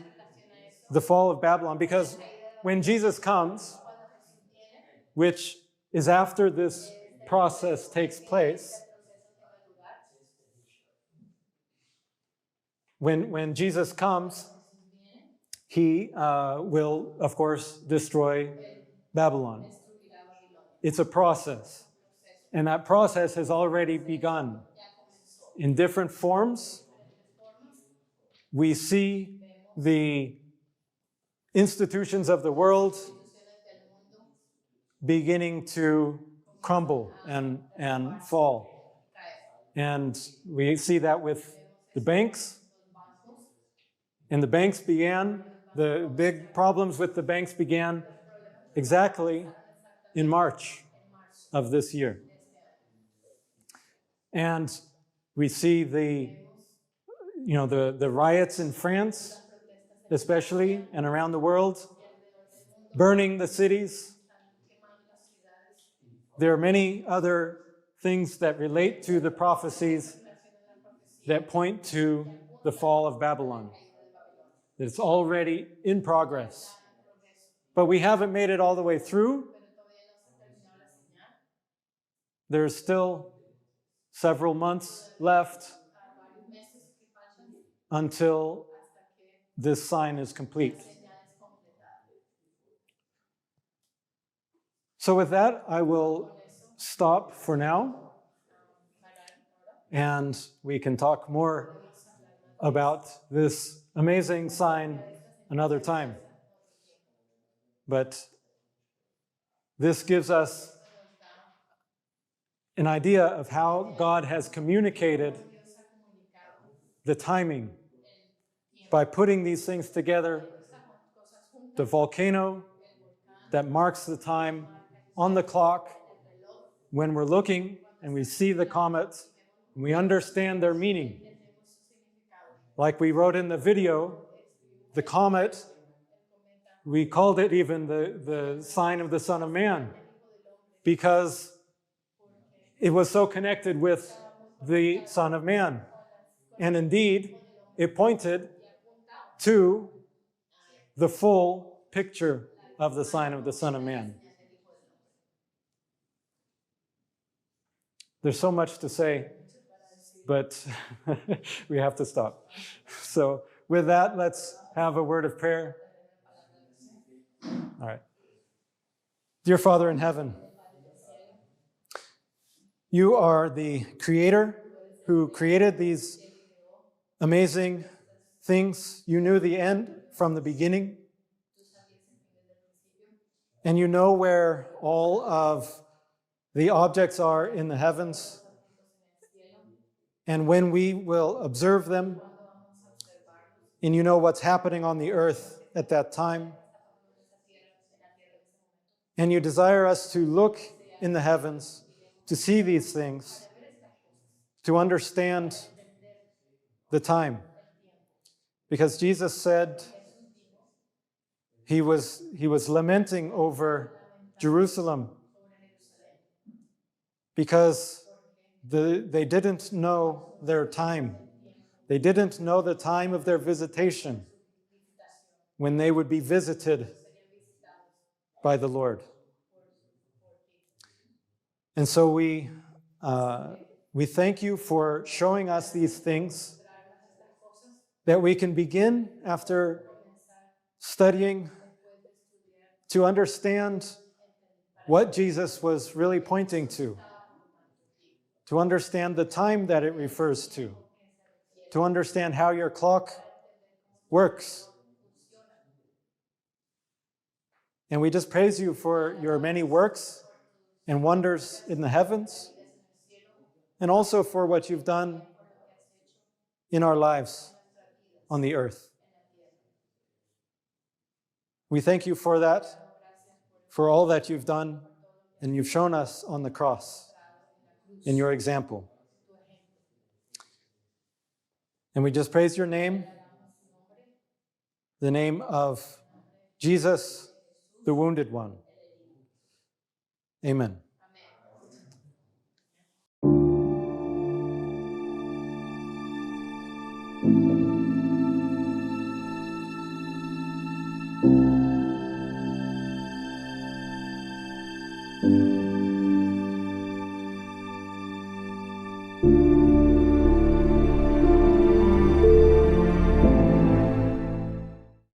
the fall of Babylon. Because when Jesus comes, which is after this process takes place, when Jesus comes, he will, of course, destroy Babylon. It's a process, and that process has already begun. In different forms, we see the institutions of the world beginning to crumble and fall. And we see that with the banks. And the big problems with the banks began exactly in March of this year. And we see the riots in France, especially, and around the world, burning the cities. There are many other things that relate to the prophecies that point to the fall of Babylon. It's already in progress. But we haven't made it all the way through. There's still several months left until this sign is complete. So with that, I will stop for now, and we can talk more about this amazing sign another time. But this gives us an idea of how God has communicated the timing by putting these things together. The volcano that marks the time on the clock when we're looking and we see the comets and we understand their meaning. Like we wrote in the video, the comet, we called it even the sign of the Son of Man because it was so connected with the Son of Man. And indeed, it pointed to the full picture of the sign of the Son of Man. There's so much to say, but we have to stop. So with that, let's have a word of prayer. All right. Dear Father in heaven, you are the creator who created these amazing things. You knew the end from the beginning. And you know where all of the objects are in the heavens. And when we will observe them, and you know what's happening on the earth at that time. And you desire us to look in the heavens, to see these things, to understand the time. Because Jesus said he was lamenting over Jerusalem because they didn't know their time. They didn't know the time of their visitation when they would be visited by the Lord. And so we thank you for showing us these things that we can begin after studying to understand what Jesus was really pointing to understand the time that it refers to understand how your clock works. And we just praise you for your many works and wonders in the heavens, and also for what you've done in our lives on the earth. We thank you for that, for all that you've done and you've shown us on the cross. in your example. And we just praise your name, the name of Jesus, the wounded one. Amen.